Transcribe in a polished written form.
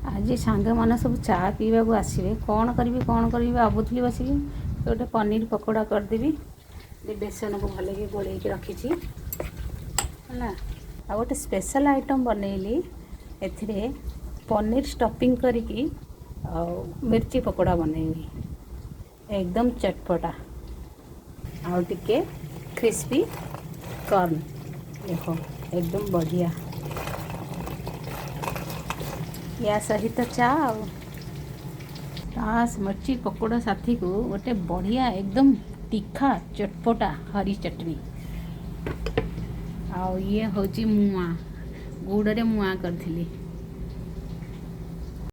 आज सांग मैंने सब चा पीवा को आसवे कौन करी भावुली बस गोटे पनीर पकोड़ा करदेवी बेसन को भल कि गोल रखी है आ गोटे स्पेशल आइटम बनैली ए पनीर स्टफिंग करी मिर्ची पकोड़ा बनैली एकदम चटपटा आउ टिके क्रिस्पी कॉर्न देखो एकदम बढ़िया या सहित चा मिर्ची पकोड़ा साथी को गोटे बढ़िया एकदम तीखा चटपटा हरी चटनी आ ये हूँ मुआ गुड़ रे मुआ करी